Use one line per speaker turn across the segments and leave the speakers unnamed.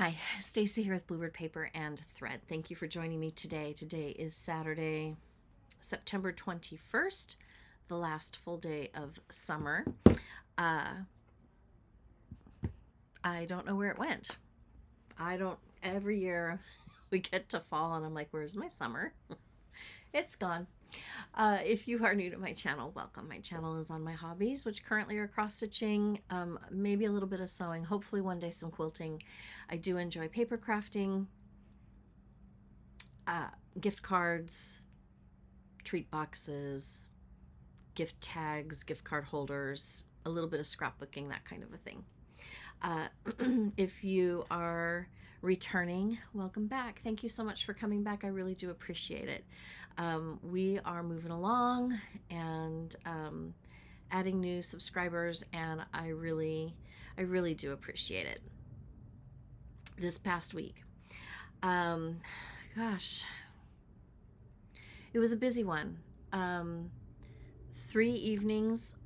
Hi, Stacy here with Bluebird Paper and Thread. Thank you for joining me today. Today is Saturday, September 21st, the last full day of summer. I don't know where it went. Every year we get to fall and I'm like, where's my summer? It's gone. If you are new to my channel, welcome. My channel is on my hobbies, which currently are cross stitching, maybe a little bit of sewing, hopefully one day some quilting. I do enjoy paper crafting, gift cards, treat boxes, gift tags, gift card holders, a little bit of scrapbooking, that kind of a thing. If you are returning, welcome back. Thank you so much for coming back. I really do appreciate it. We are moving along and adding new subscribers, and I really do appreciate it. This past week, gosh, it was a busy one. 3 evenings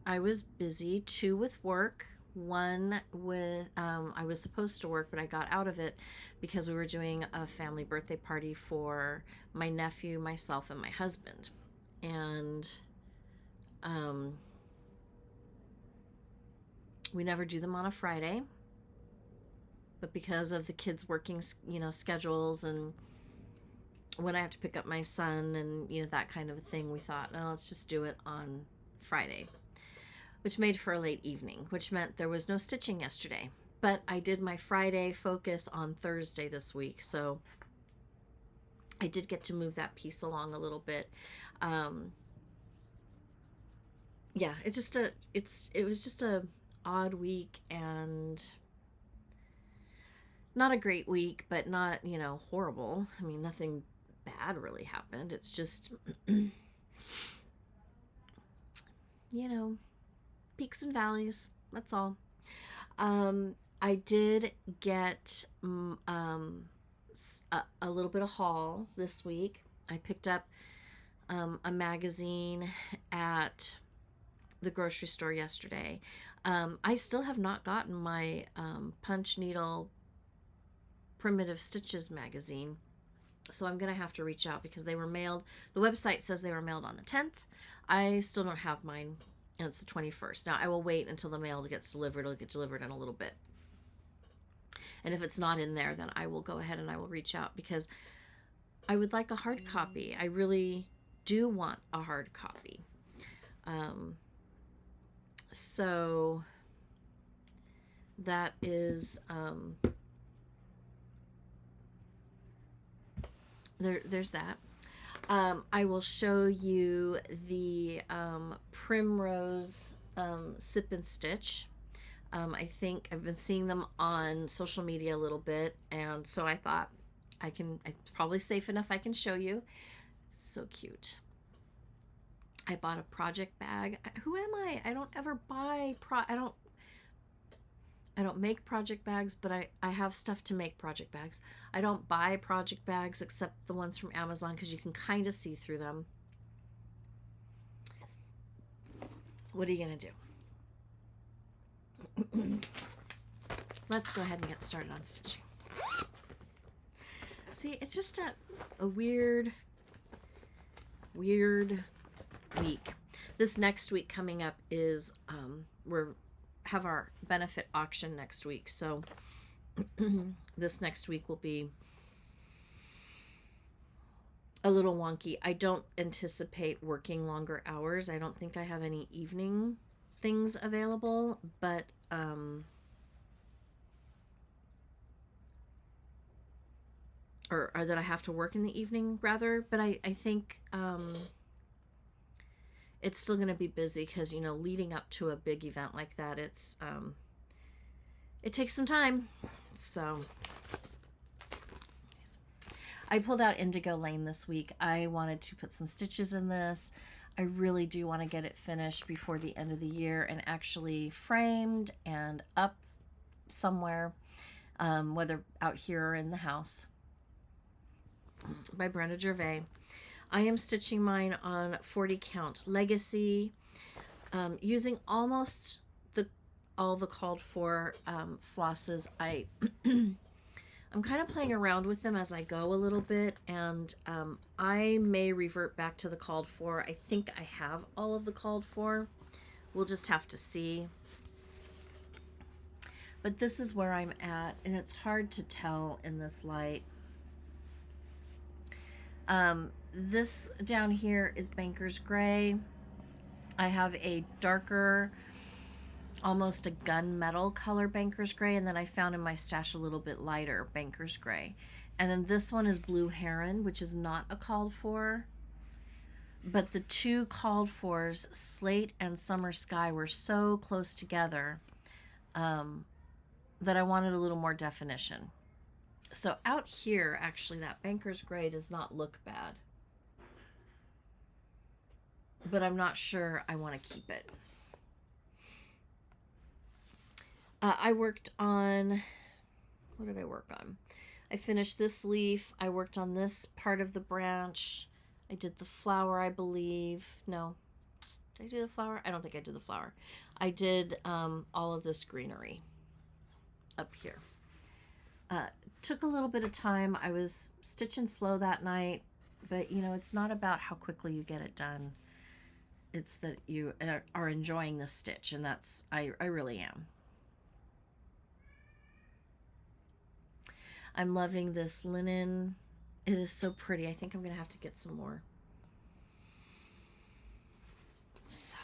I was busy, 2 with work, 1 with I was supposed to work, but I got out of it because we were doing a family birthday party for my nephew, myself, and my husband. And we never do them on a Friday, but because of the kids working, schedules, and when I have to pick up my son and, that kind of a thing, we thought, no, let's just do it on Friday, which made for a late evening, which meant there was no stitching yesterday. But I did my Friday focus on Thursday this week, so I did get to move that piece along a little bit. Yeah, it was just a odd week, and not a great week, but not, horrible. I mean, nothing bad really happened. It's just, peaks and valleys. That's all. I did get a little bit of haul this week. I picked up a magazine at the grocery store yesterday. I still have not gotten my punch needle primitive stitches magazine, so I'm gonna have to reach out because they were mailed. The website says they were mailed on the 10th. I still don't have mine, and it's the 21st. Now I will wait until the mail gets delivered. It'll get delivered in a little bit, and if it's not in there, then I will go ahead and I will reach out because I would like a hard copy. I really do want a hard copy. So that is there's that. I will show you the Primrose Sip and Stitch. I think I've been seeing them on social media a little bit, and so I thought it's probably safe enough I can show you. It's so cute. I bought a project bag. Who am I? I don't ever buy I don't make project bags, but I have stuff to make project bags. I don't buy project bags except the ones from Amazon because you can kind of see through them. What are you going to do? Let's go ahead and get started on stitching. See, it's just a weird week. This next week coming up is we're have our benefit auction next week, so this next week will be a little wonky. I don't anticipate working longer hours. I don't think I have any evening things available, but or that I have to work in the evening rather, but I think it's still going to be busy because, leading up to a big event like that, it takes some time. So I pulled out Indigo Lane this week. I wanted to put some stitches in this. I really do want to get it finished before the end of the year and actually framed and up somewhere, whether out here or in the house, by Brenda Gervais. I am stitching mine on 40 count Legacy, using almost all the called for flosses. I'm kind of playing around with them as I go a little bit, and I may revert back to the called for. I think I have all of the called for. We'll just have to see. But this is where I'm at, and it's hard to tell in this light. This down here is Banker's Gray. I have a darker, almost a gunmetal color Banker's Gray, and then I found in my stash a little bit lighter Banker's Gray. And then this one is Blue Heron, which is not a called for. But the two called fors, Slate and Summer Sky, were so close together that I wanted a little more definition. So out here, actually, that Banker's Gray does not look bad. But I'm not sure I want to keep it. I worked on, what did I work on? I finished this leaf. I worked on this part of the branch. I did the flower, I believe. No, did I do the flower? I don't think I did the flower. I did all of this greenery up here. Took a little bit of time. I was stitching slow that night, but you know, it's not about how quickly you get it done. It's that you are enjoying the stitch, and that's, I really am. I'm loving this linen. It is so pretty. I think I'm going to have to get some more. So.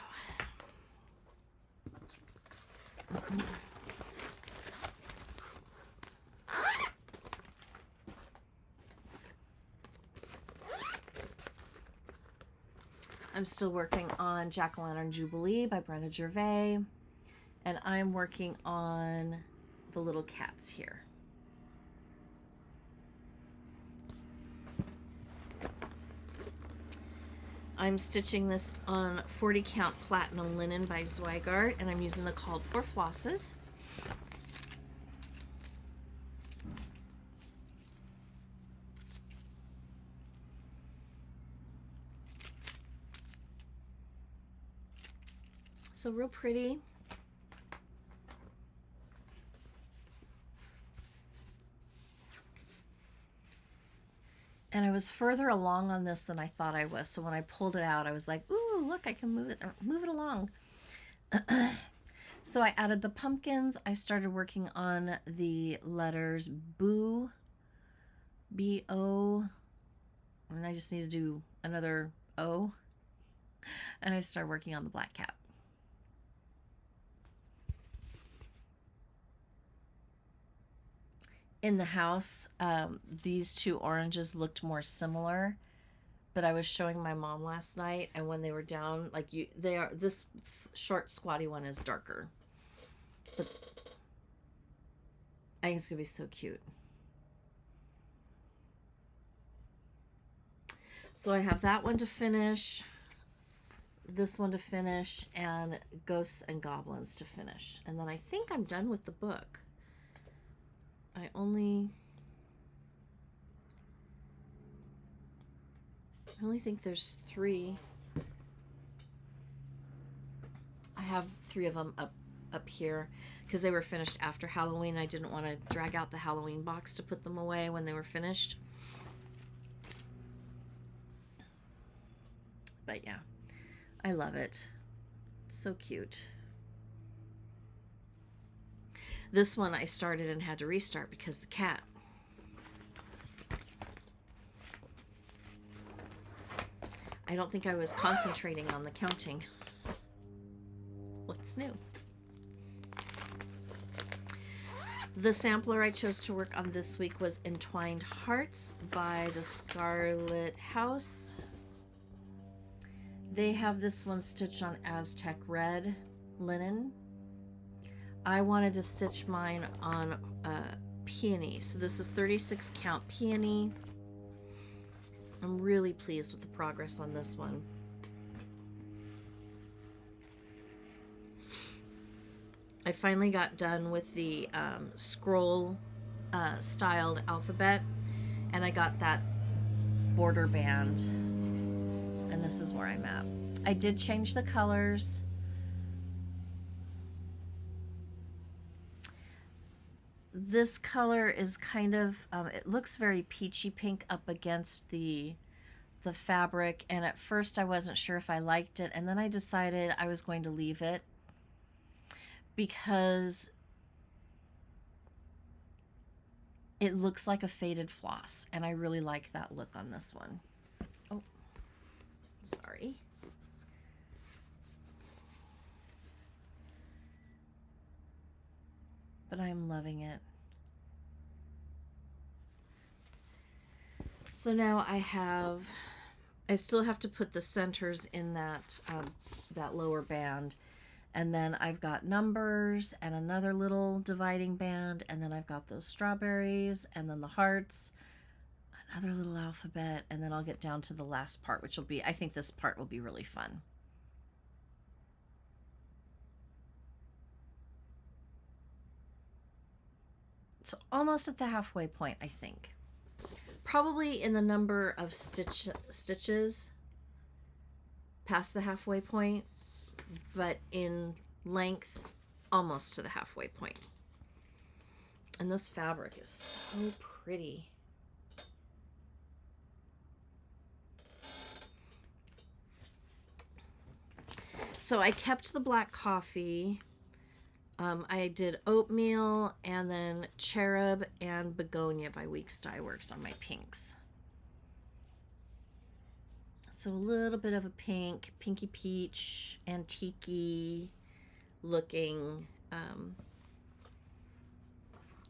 I'm still working on Jack-o'-lantern Jubilee by Brenda Gervais. And I'm working on the little cats here. I'm stitching this on 40 count platinum linen by Zweigart, and I'm using the called for flosses. So real pretty. And I was further along on this than I thought I was. So when I pulled it out, I was like, ooh, look, I can move it along. So I added the pumpkins. I started working on the letters Boo, B-O, and I just need to do another O. And I started working on the black cat. In the house, these two oranges looked more similar, but I was showing my mom last night, and when they were down, like they are, this short squatty one is darker, but I think it's gonna be so cute. So I have that one to finish, this one to finish, and Ghosts and Goblins to finish, and then I think I'm done with the book. I only think there's 3. I have 3 of them up here because they were finished after Halloween. I didn't want to drag out the Halloween box to put them away when they were finished. But yeah, I love it. It's so cute. This one I started and had to restart because the cat. I don't think I was concentrating on the counting. What's new? The sampler I chose to work on this week was Entwined Hearts by the Scarlet House. They have this one stitched on Aztec Red linen. I wanted to stitch mine on peony. So this is 36 count peony. I'm really pleased with the progress on this one. I finally got done with the scroll styled alphabet, and I got that border band, and this is where I'm at. I did change the colors. this color is kind of, it looks very peachy pink up against the fabric, and at first I wasn't sure if I liked it, and then I decided I was going to leave it because it looks like a faded floss, and I really like that look on this one. Oh, sorry. But I'm loving it. So now I still have to put the centers in that that lower band, and then I've got numbers and another little dividing band, and then I've got those strawberries and then the hearts, another little alphabet, and then I'll get down to the last part, which will be, I think this part will be really fun. So almost at the halfway point, I think. Probably in the number of stitches past the halfway point, but in length almost to the halfway point. And this fabric is so pretty. So I kept the black coffee. I did oatmeal and then cherub and begonia by Weeks Dye Works on my pinks. So a little bit of a pink, pinky peach, antique-y looking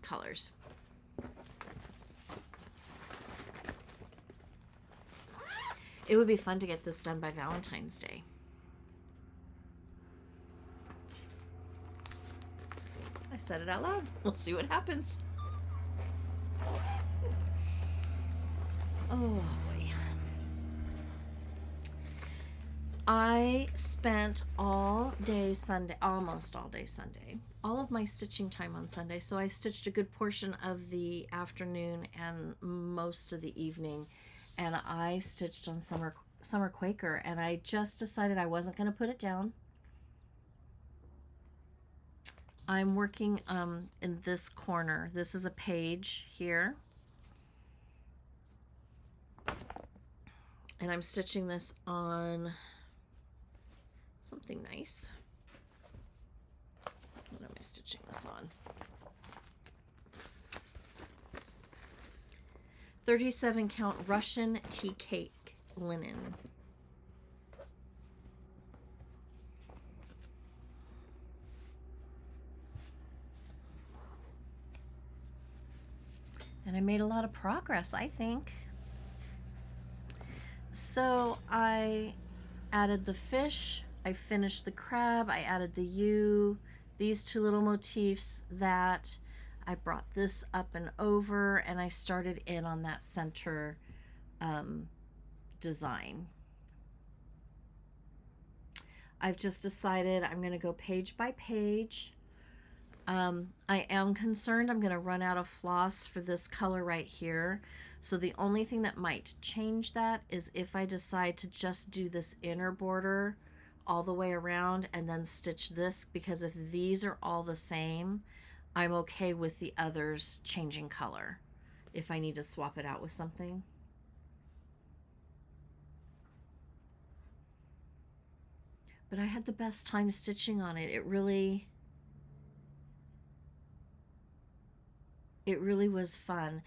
colors. It would be fun to get this done by Valentine's Day. I said it out loud. We'll see what happens. Oh boy. I spent all day Sunday, almost all day Sunday, all of my stitching time on Sunday. So I stitched a good portion of the afternoon and most of the evening. And I stitched on summer Quaker, and I just decided I wasn't going to put it down. I'm working in this corner. This is a page here. And I'm stitching this on something nice. What am I stitching this on? 37 count Russian tea cake linen. And I made a lot of progress, I think. So I added the fish, I finished the crab, I added the U, these two little motifs that I brought this up and over, and I started in on that center design. I've just decided I'm going to go page by page. I am concerned I'm going to run out of floss for this color right here. So the only thing that might change that is if I decide to just do this inner border all the way around and then stitch this, because if these are all the same, I'm okay with the others changing color if I need to swap it out with something. But I had the best time stitching on it. It really was fun.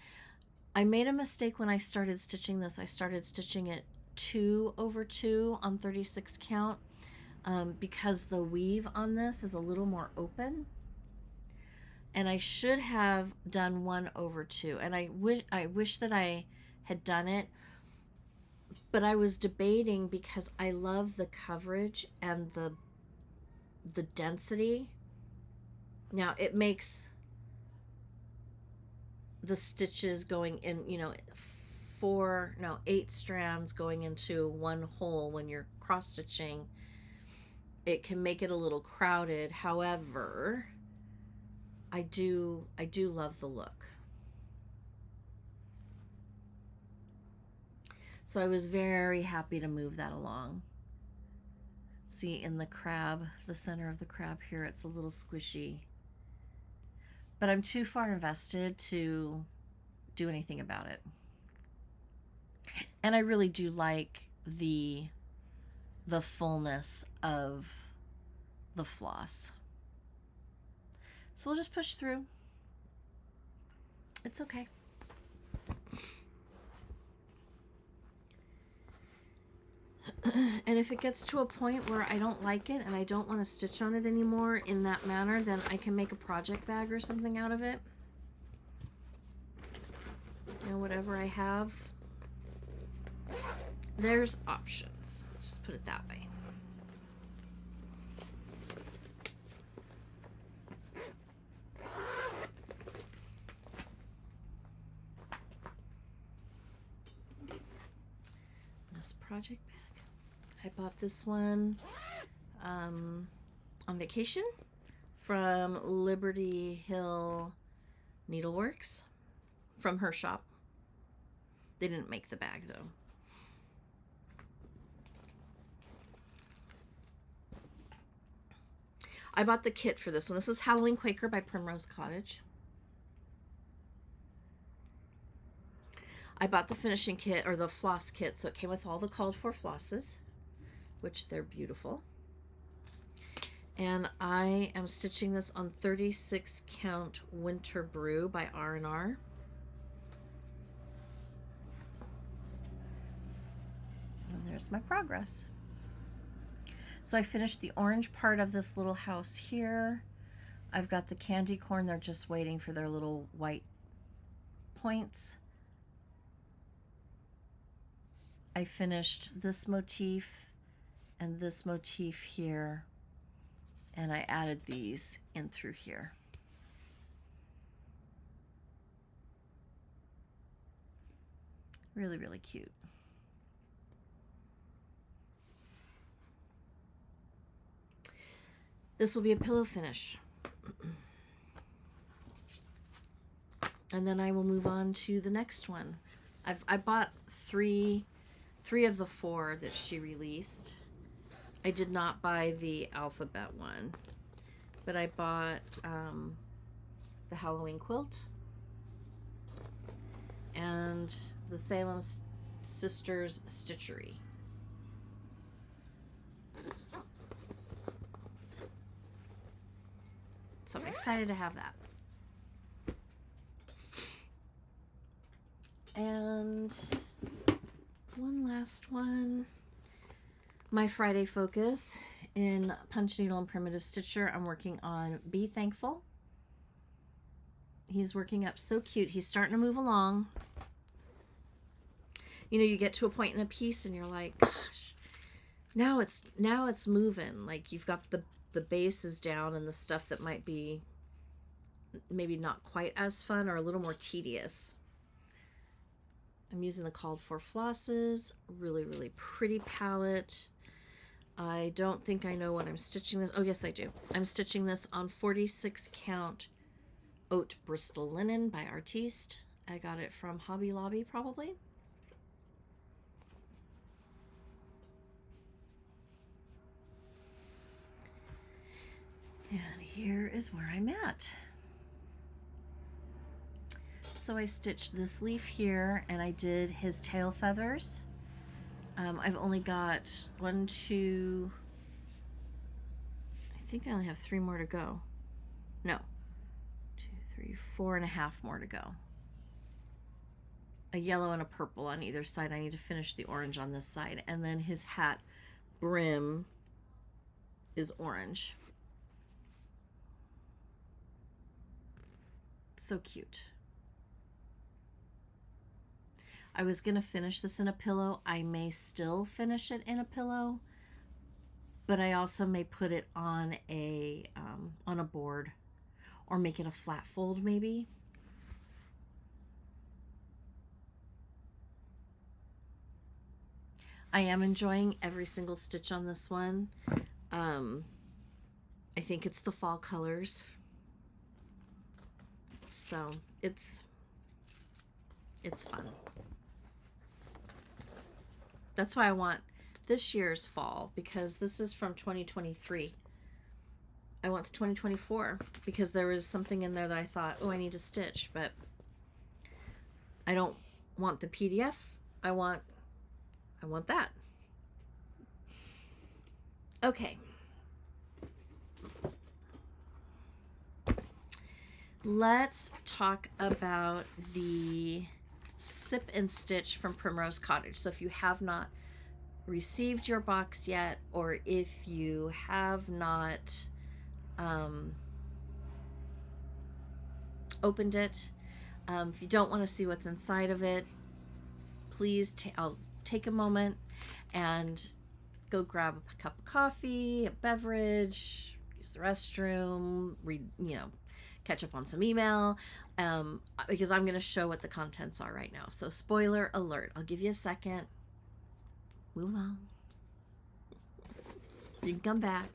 I made a mistake when I started stitching this. I started stitching it 2 over 2 on 36 count because the weave on this is a little more open. And I should have done 1 over 2. And I wish that I had done it, but I was debating because I love the coverage and the density. Now it makes the stitches going in, you know, 8 strands going into one hole when you're cross stitching. It can make it a little crowded. However, I do love the look. So I was very happy to move that along. See, in the crab, the center of the crab here, it's a little squishy. but I'm too far invested to do anything about it. And I really do like the fullness of the floss. So we'll just push through. It's okay. And if it gets to a point where I don't like it and I don't want to stitch on it anymore in that manner, then I can make a project bag or something out of it. You know, whatever I have. There's options. Let's just put it that way. This project bag. I bought this one on vacation from Liberty Hill Needleworks, from her shop. They didn't make the bag though. I bought the kit for this one. This is Halloween Quaker by Primrose Cottage. I bought the finishing kit, or the floss kit, so it came with all the called for flosses, which they're beautiful. And I am stitching this on 36 count Winter Brew by R&R. And there's my progress. So I finished the orange part of this little house here. I've got the candy corn. They're just waiting for their little white points. I finished this motif and this motif here, and I added these in through here. Really, really cute. This will be a pillow finish. And then I will move on to the next one. I bought three of the 4 that she released. I did not buy the alphabet one, but I bought the Halloween quilt and the Salem Sisters Stitchery. So I'm excited to have that. And one last one. My Friday focus in Punch Needle and Primitive Stitcher. I'm working on Be Thankful. He's working up so cute. He's starting to move along. You know, you get to a point in a piece and you're like, gosh, now it's moving. Like you've got the base is down and the stuff that might be maybe not quite as fun or a little more tedious. I'm using the called for flosses. Really, really pretty palette. I don't think I know what I'm stitching this. Oh, yes, I do. I'm stitching this on 46 count Haute Bristol linen by Artiste. I got it from Hobby Lobby, probably. And here is where I'm at. So I stitched this leaf here and I did his tail feathers. I've only got 1, 2, I think I only have 3 more to go. No, 2, 3, 4.5 more to go. A yellow and a purple on either side. I need to finish the orange on this side. And then his hat brim is orange. So cute. I was gonna finish this in a pillow. I may still finish it in a pillow, but I also may put it on a board or make it a flat fold maybe. I am enjoying every single stitch on this one. I think it's the fall colors. So it's fun. That's why I want this year's fall, because this is from 2023. I went to 2024 because there was something in there that I thought, oh, I need to stitch, but I don't want the PDF. I want that. Okay. Let's talk about the Sip and Stitch from Primrose Cottage. So if you have not received your box yet, or if you have not opened it, if you don't want to see what's inside of it, please I'll take a moment and go grab a cup of coffee, a beverage, use the restroom, read, catch up on some email, because I'm going to show what the contents are right now. So spoiler alert, I'll give you a second. Move along. You can come back.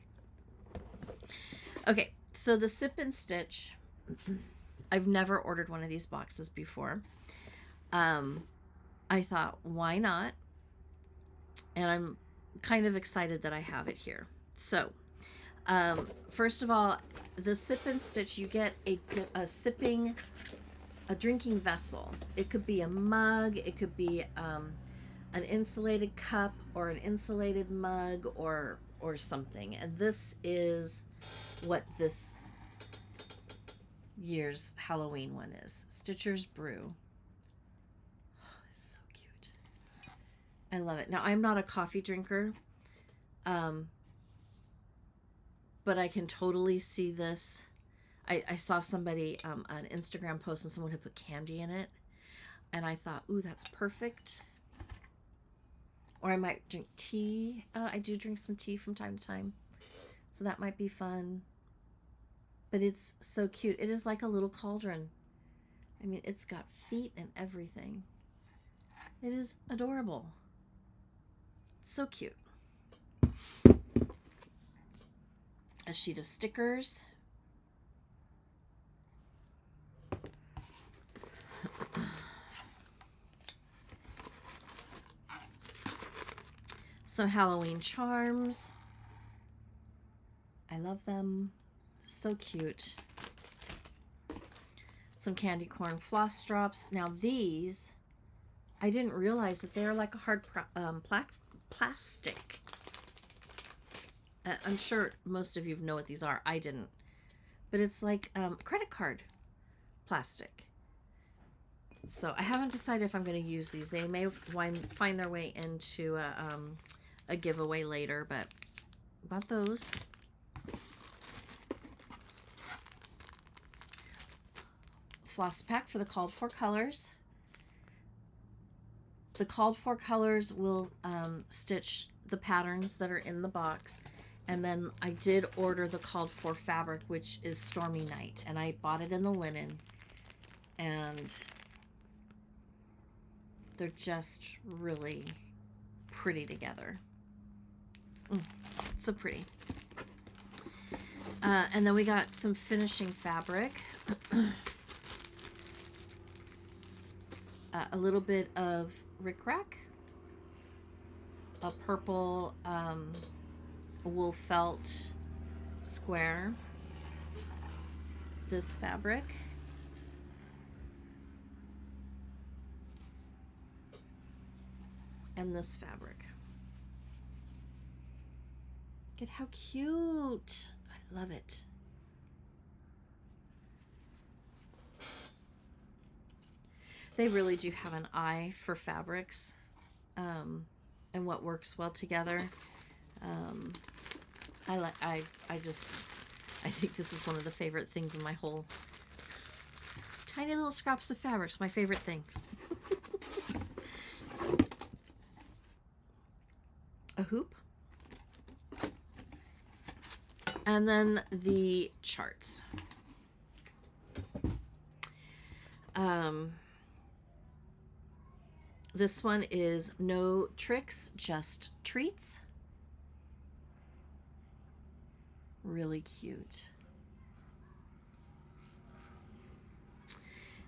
Okay, so the Sip and Stitch, I've never ordered one of these boxes before. I thought, why not? And I'm kind of excited that I have it here. So, first of all, the Sip and Stitch, you get a drinking vessel. It could be a mug, it could be an insulated cup or an insulated mug or something. And this is what this year's Halloween one is. Stitcher's Brew. Oh, it's so cute. I love it. Now, I'm not a coffee drinker, but I can totally see this. I saw somebody, an Instagram post, and someone had put candy in it. And I thought, ooh, that's perfect. Or I might drink tea. I do drink some tea from time to time. So that might be fun. But it's so cute. It is like a little cauldron. I mean, it's got feet and everything. It is adorable. It's so cute. A sheet of stickers. Some Halloween charms. I love them. So cute. Some candy corn floss drops. Now these, I didn't realize that they're like a hard plastic. I'm sure most of you know what these are. I didn't. But it's like credit card plastic. So I haven't decided if I'm going to use these. They may find their way into a giveaway later, but about those. Floss pack for the called for colors. The called for colors will stitch the patterns that are in the box. And then I did order the called for fabric, which is Stormy Night. And I bought it in the linen. And they're just really pretty together. So pretty. And then we got some finishing fabric. A little bit of rickrack. A purple wool felt square. This fabric. And this fabric. Look at how cute. I love it. They really do have an eye for fabrics and what works well together. I think this is one of the favorite things in my whole tiny little scraps of fabrics. My favorite thing. A hoop. And then the charts. This one is no tricks, just treats. Really cute.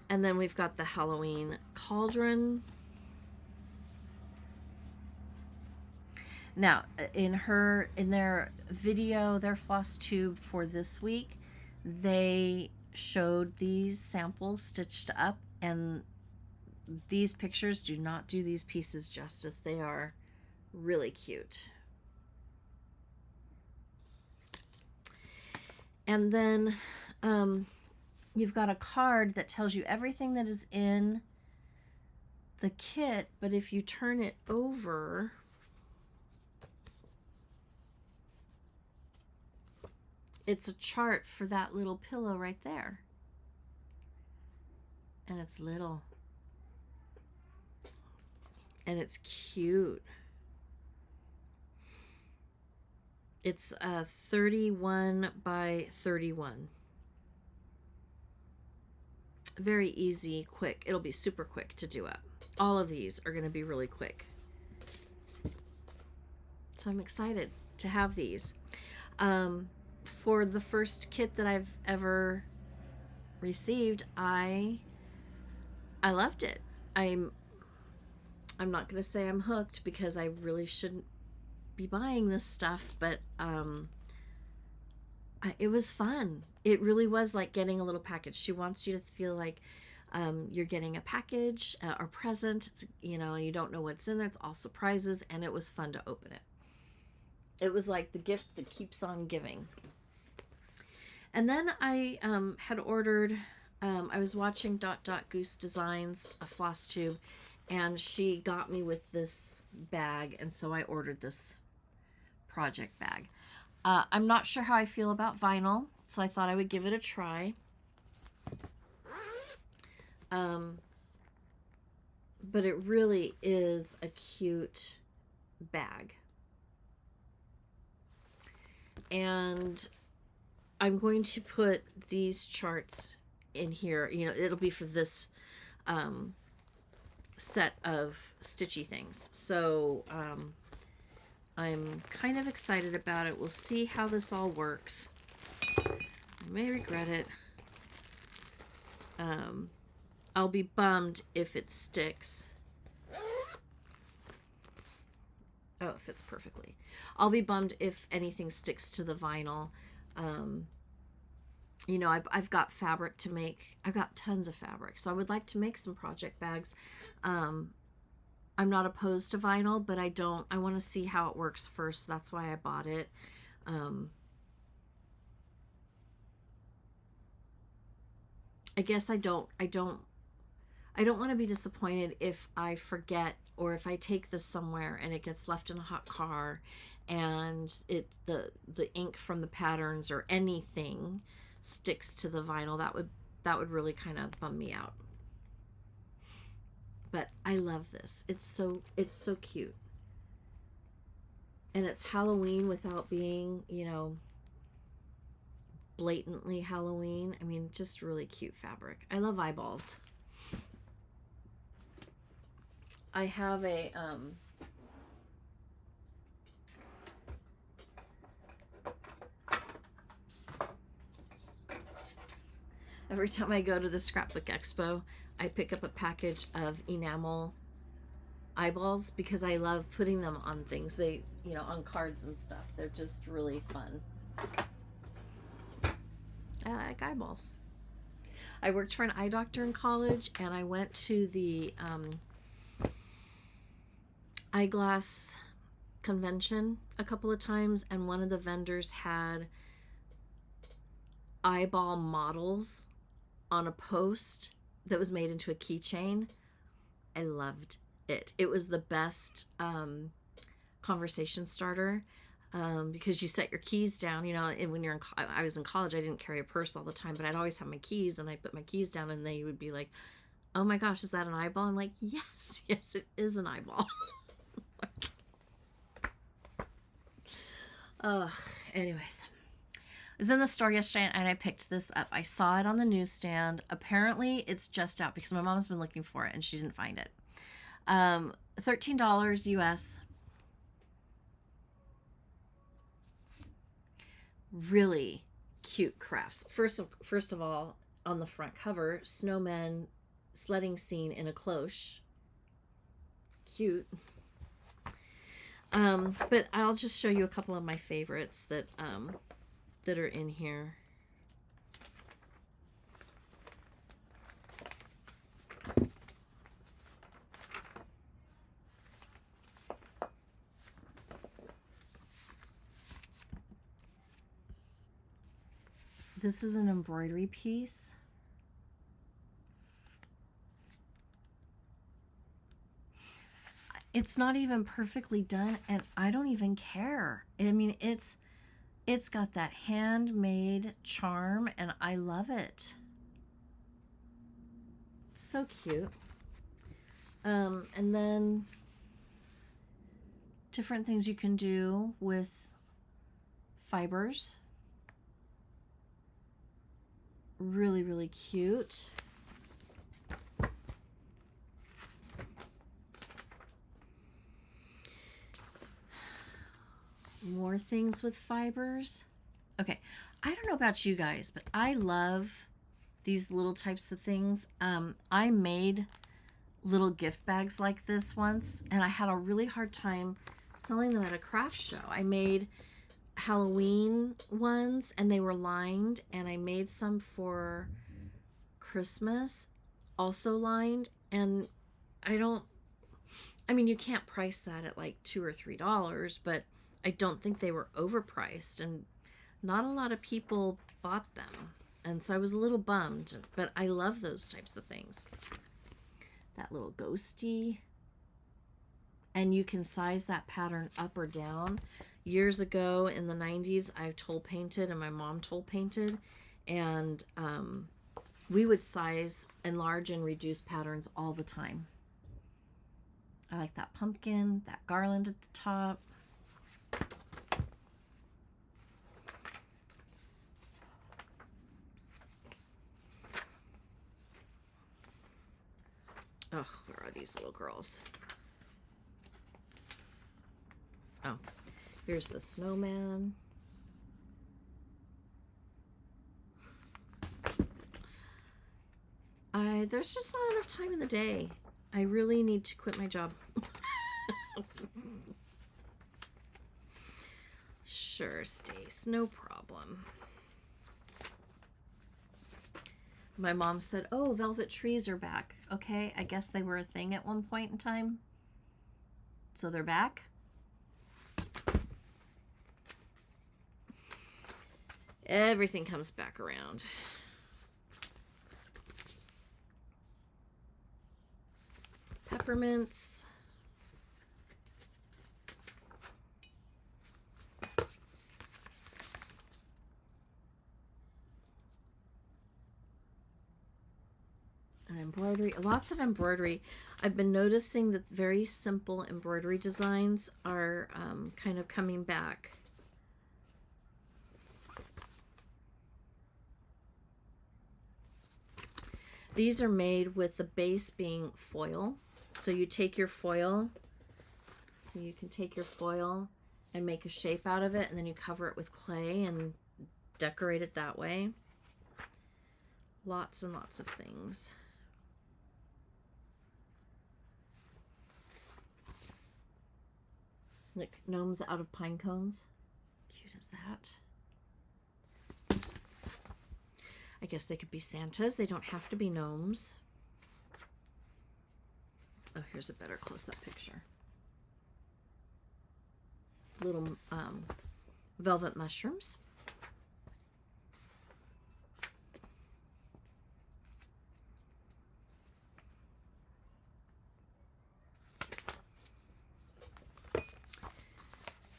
And then we've got the Halloween cauldron. Now, in their video, their Flosstube for this week, they showed these samples stitched up, and these pictures do not do these pieces justice. They are really cute. And then you've got a card that tells you everything that is in the kit, but if you turn it over, it's a chart for that little pillow right there. And it's little. And it's cute. It's 31 by 31. Very easy, quick. It'll be super quick to do up. All of these are going to be really quick. So I'm excited to have these. For the first kit that I've ever received, I loved it. I'm not going to say I'm hooked, because I really shouldn't be buying this stuff, but it was fun. It really was like getting a little package. She wants you to feel like you're getting a package or present. It's, and you don't know what's in there. It's all surprises, and it was fun to open it. It was like the gift that keeps on giving. And then I had ordered, I was watching Goose Designs, a Flosstube, and she got me with this bag, and so I ordered this project bag. I'm not sure how I feel about vinyl, so I thought I would give it a try. But it really is a cute bag. And I'm going to put these charts in here. It'll be for this set of stitchy things. So I'm kind of excited about it. We'll see how this all works. I may regret it. I'll be bummed if it sticks. Oh, it fits perfectly. I'll be bummed if anything sticks to the vinyl. I've got fabric to make. I've got tons of fabric, so I would like to make some project bags. I'm not opposed to vinyl, but I want to see how it works first. That's why I bought it. I guess I don't want to be disappointed if I forget, or if I take this somewhere and it gets left in a hot car and the ink from the patterns or anything sticks to the vinyl. That would really kind of bum me out. But I love this. It's so cute. And it's Halloween without being, blatantly Halloween. I mean, just really cute fabric. I love eyeballs. I have a every time I go to the Scrapbook Expo, I pick up a package of enamel eyeballs, because I love putting them on things. They, on cards and stuff. They're just really fun. I like eyeballs. I worked for an eye doctor in college, and I went to the eyeglass convention a couple of times, and one of the vendors had eyeball models on a post that was made into a keychain. I loved it. It was the best conversation starter, because you set your keys down, and when I was in college, I didn't carry a purse all the time, but I'd always have my keys, and I'd put my keys down, and they would be like, oh my gosh, is that an eyeball? I'm like, yes, it is an eyeball. Anyways, I was in the store yesterday and I picked this up. I saw it on the newsstand. Apparently it's just out, because my mom's been looking for it and she didn't find it. $13 US. Really cute crafts. First of all, on the front cover, snowmen sledding scene in a cloche. Cute. But I'll just show you a couple of my favorites that that are in here. This is an embroidery piece. It's not even perfectly done, and I don't even care. I mean, it's got that handmade charm, and I love it. It's so cute. And then different things you can do with fibers. Really, really cute. More things with fibers. Okay, I don't know about you guys, but I love these little types of things. I made little gift bags like this once, and I had a really hard time selling them at a craft show. I made Halloween ones, and they were lined, and I made some for Christmas, also lined, and I mean, you can't price that at like $2 or $3, but I don't think they were overpriced, and not a lot of people bought them. And so I was a little bummed, but I love those types of things. That little ghosty. And you can size that pattern up or down. Years ago in the 90s, I toll painted and my mom toll painted. And we would size, enlarge, and reduce patterns all the time. I like that pumpkin, that garland at the top. Oh, where are these little girls? Oh, here's the snowman. There's just not enough time in the day. I really need to quit my job. Sure, Stace, no problem. My mom said, oh, velvet trees are back. Okay, I guess they were a thing at one point in time. So they're back. Everything comes back around. Peppermints. And embroidery, lots of embroidery. I've been noticing that very simple embroidery designs are kind of coming back. These are made with the base being foil. So you take your foil, so you can take your foil and make a shape out of it, and then you cover it with clay and decorate it that way. Lots and lots of things. Like gnomes out of pine cones. Cute as that. I guess they could be Santas. They don't have to be gnomes. Oh, here's a better close-up picture. Little velvet mushrooms.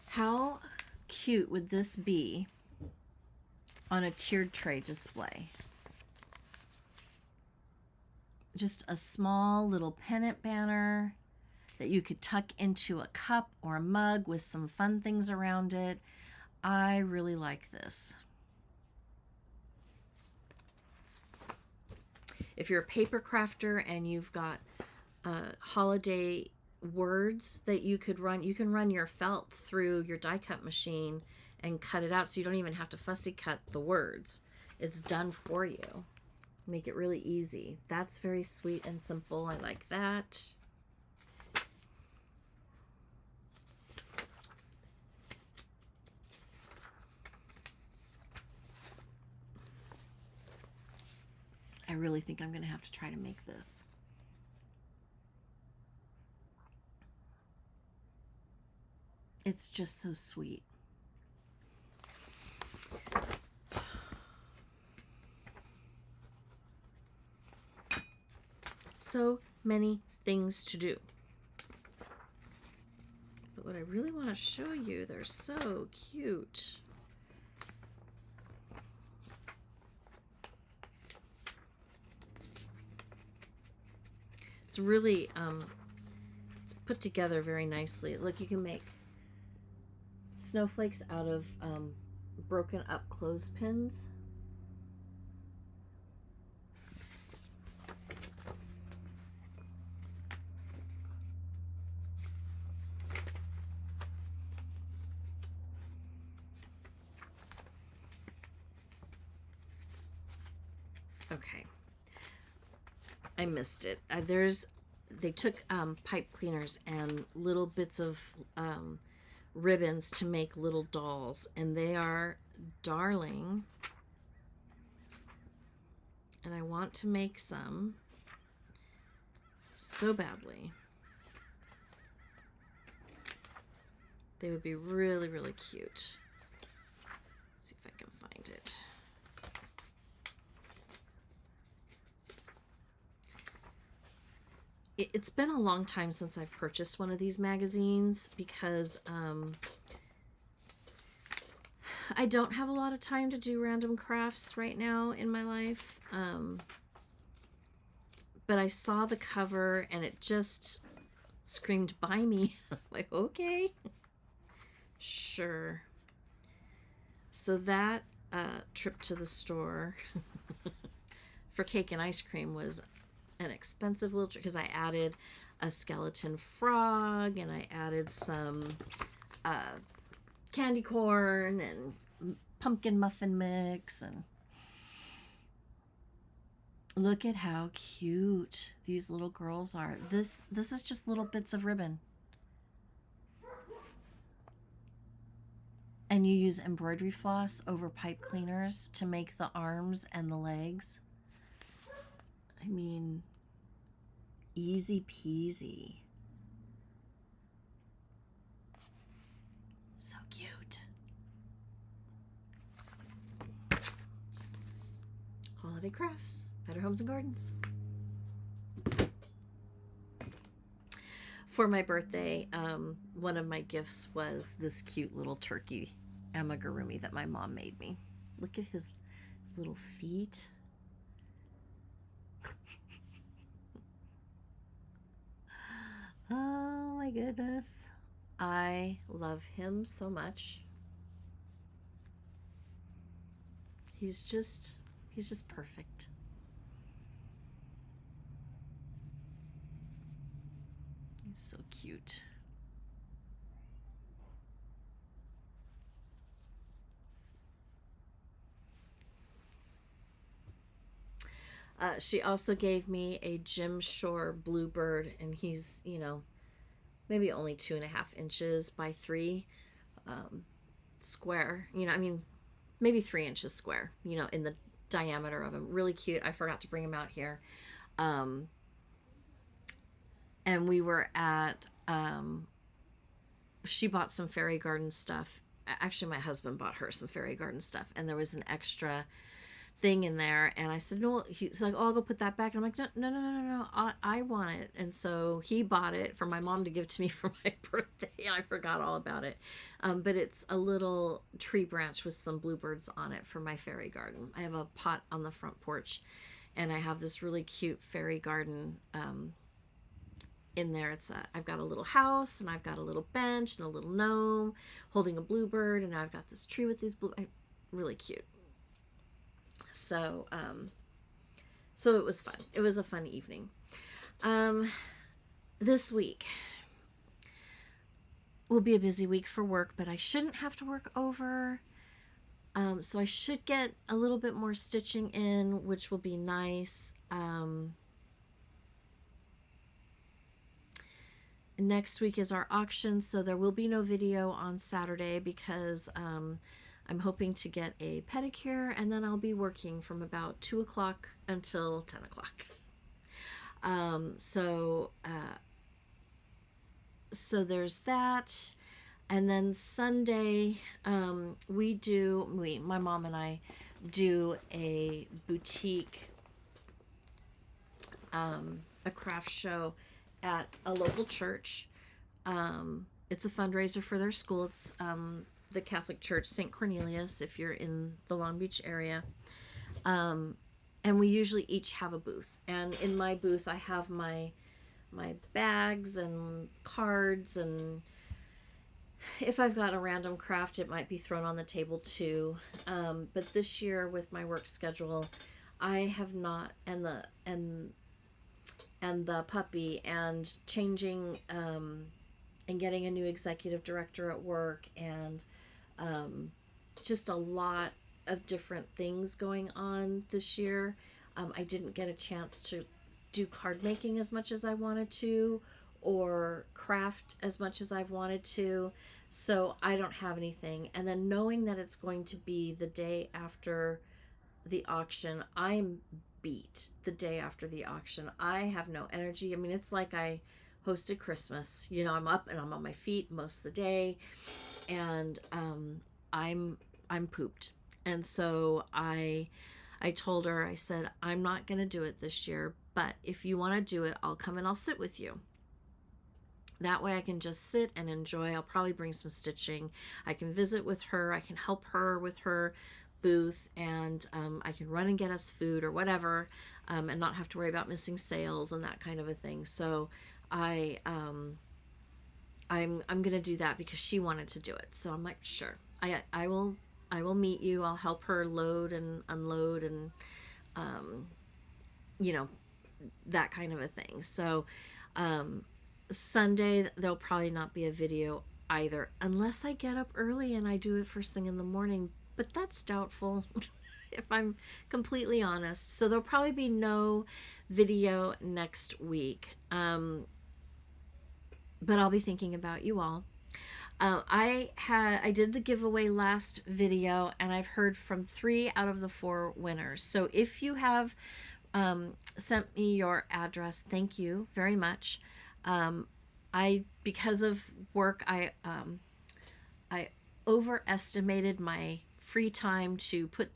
How cute would this be on a tiered tray display? Just a small little pennant banner that you could tuck into a cup or a mug with some fun things around it. I really like this. If you're a paper crafter and you've got holiday words that you can run your felt through your die cut machine and cut it out, so you don't even have to fussy cut the words. It's done for you. Make it really easy. That's very sweet and simple. I like that. I really think I'm going to have to try to make this. It's just so sweet. So many things to do. But what I really want to show you, they're so cute. It's really it's put together very nicely. Look, you can make snowflakes out of broken up clothespins. Okay, I missed it. They took pipe cleaners and little bits of ribbons to make little dolls, and they are darling. And I want to make some so badly. They would be really, really cute. Let's see if I can find it. It's been a long time since I've purchased one of these magazines because I don't have a lot of time to do random crafts right now in my life. But I saw the cover and it just screamed, buy me. I'm like, okay, sure. So that trip to the store for cake and ice cream was an expensive little trip because I added a skeleton frog and I added some candy corn and pumpkin muffin mix, and look at how cute these little girls are. This is just little bits of ribbon. And you use embroidery floss over pipe cleaners to make the arms and the legs. I mean, easy peasy. So cute. Holiday crafts, Better Homes and Gardens. For my birthday, one of my gifts was this cute little turkey amigurumi that my mom made me. Look at his little feet. Oh my goodness. I love him so much. He's just perfect. He's so cute. She also gave me a Jim Shore bluebird, and he's, maybe only 2.5 inches by 3 square. I mean, maybe 3 inches square, in the diameter of him. Really cute. I forgot to bring him out here. And we were at, she bought some fairy garden stuff. Actually, my husband bought her some fairy garden stuff, and there was an extra thing in there, and I said, no. He's like, oh, I'll go put that back. And I'm like, no, I want it. And so he bought it for my mom to give to me for my birthday. I forgot all about it. But it's a little tree branch with some bluebirds on it for my fairy garden. I have a pot on the front porch, and I have this really cute fairy garden in there. I've got a little house, and I've got a little bench and a little gnome holding a bluebird, and I've got this tree with these really cute. So it was fun. It was a fun evening. This week will be a busy week for work, but I shouldn't have to work over. So I should get a little bit more stitching in, which will be nice. Next week is our auction, so there will be no video on Saturday because I'm hoping to get a pedicure, and then I'll be working from about 2 o'clock until 10 o'clock. So there's that. And then Sunday, my mom and I do a boutique, a craft show at a local church. It's a fundraiser for their school. It's the Catholic Church, St. Cornelius, if you're in the Long Beach area. And we usually each have a booth. And in my booth, I have my bags and cards, and if I've got a random craft, it might be thrown on the table too. But this year with my work schedule, I have not, and the puppy, and changing, and getting a new executive director at work, and just a lot of different things going on this year. I didn't get a chance to do card making as much as I wanted to, or craft as much as I've wanted to, so I don't have anything. And then knowing that it's going to be the day after the auction, I'm beat. The day after the auction, I have no energy. I mean, it's like I hosted Christmas. You know, I'm up and I'm on my feet most of the day, and I'm pooped. And so I told her, I said, I'm not going to do it this year, but if you want to do it, I'll come and I'll sit with you. That way I can just sit and enjoy. I'll probably bring some stitching. I can visit with her. I can help her with her booth, and I can run and get us food or whatever, and not have to worry about missing sales and that kind of a thing. So I'm gonna do that because she wanted to do it. So I'm like, sure, I will meet you. I'll help her load and unload, and that kind of a thing. So Sunday there'll probably not be a video either, unless I get up early and I do it first thing in the morning, but that's doubtful if I'm completely honest. So there'll probably be no video next week, but I'll be thinking about you all. I did the giveaway last video, and I've heard from 3 out of the 4 winners. So if you have sent me your address, thank you very much. Because of work, I overestimated my free time to put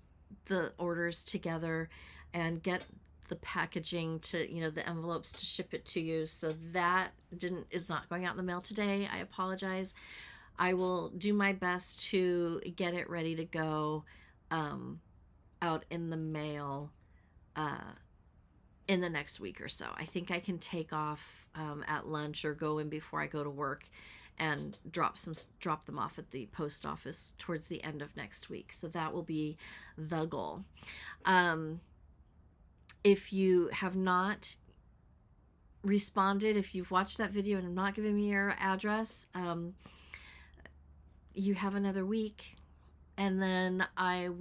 the orders together and get the packaging to, the envelopes to ship it to you. So that is not going out in the mail today. I apologize. I will do my best to get it ready to go out in the mail in the next week or so. I think I can take off at lunch or go in before I go to work and drop them off at the post office towards the end of next week. So that will be the goal. If you have not responded, if you've watched that video and have not given me your address, you have another week, and then I'll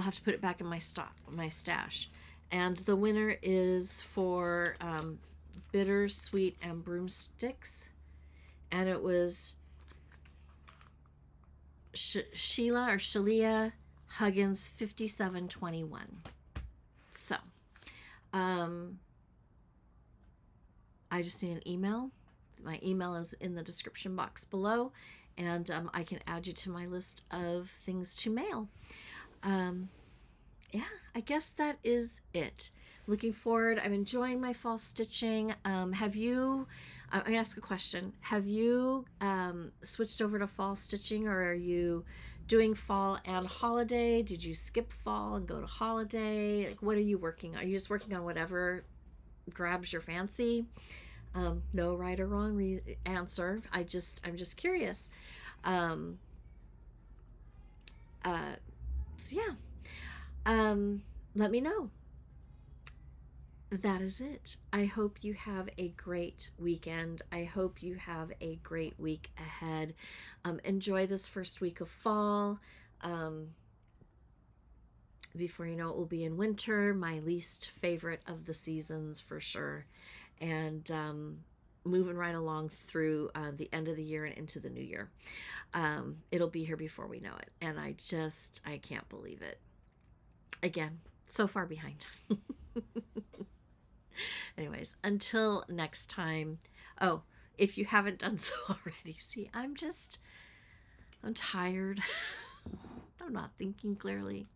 have to put it back in my stash. And the winner is for bittersweet and broomsticks, and it was Sheila Huggins 5721. So I just need an email. My email is in the description box below, and I can add you to my list of things to mail. Yeah, I guess that is it. Looking forward. I'm enjoying my fall stitching. I'm going to ask a question. Have you switched over to fall stitching, or are you doing fall and holiday? Did you skip fall and go to holiday? Like, what are you working on? Are you just working on whatever grabs your fancy? No right or wrong answer. I'm just curious. So yeah. Let me know. That is it. I hope you have a great weekend. I hope you have a great week ahead. Enjoy this first week of fall. Before you know it, we'll be in winter, my least favorite of the seasons for sure. and moving right along through the end of the year and into the new year. It'll be here before we know it. And I can't believe it. Again, so far behind. Anyways, until next time. Oh, if you haven't done so already, see, I'm tired. I'm not thinking clearly.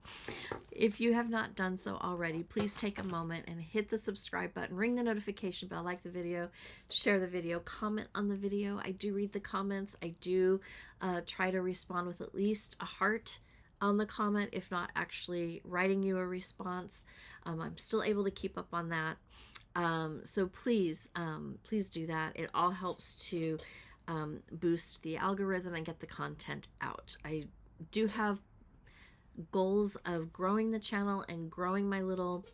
If you have not done so already, please take a moment and hit the subscribe button, ring the notification bell, like the video, share the video, comment on the video. I do read the comments. I do try to respond with at least a heart on the comment, if not actually writing you a response. I'm still able to keep up on that. So please do that. It all helps to boost the algorithm and get the content out. I do have goals of growing the channel and growing my little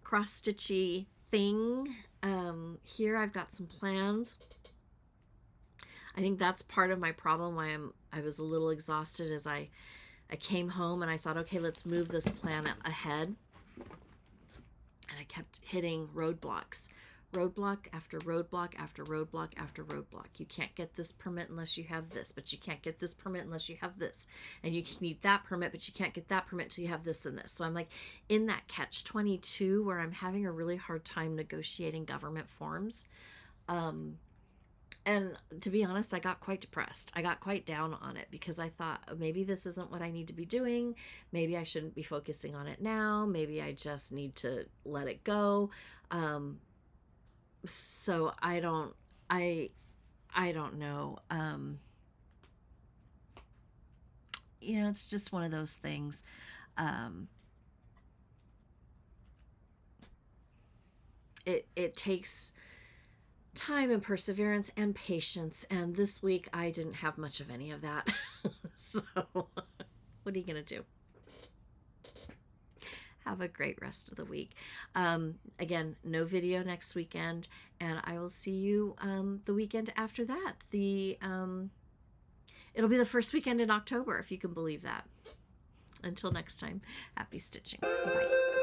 cross-stitchy thing. Here I've got some plans. I think that's part of my problem why I was a little exhausted as I came home and I thought, okay, let's move this plan ahead. And I kept hitting roadblocks. Roadblock after roadblock after roadblock after roadblock. You can't get this permit unless you have this, but you can't get this permit unless you have this. And you need that permit, but you can't get that permit till you have this and this. So I'm like in that catch-22 where I'm having a really hard time negotiating government forms. And to be honest, I got quite depressed. I got quite down on it because I thought maybe this isn't what I need to be doing. Maybe I shouldn't be focusing on it now. Maybe I just need to let it go. So I don't know. It's just one of those things. It takes time and perseverance and patience, and this week I didn't have much of any of that. So what are you gonna do? Have a great rest of the week. Again, no video next weekend, and I will see you the weekend after that. It'll be the first weekend in October, if you can believe that. Until next time, happy stitching. Bye.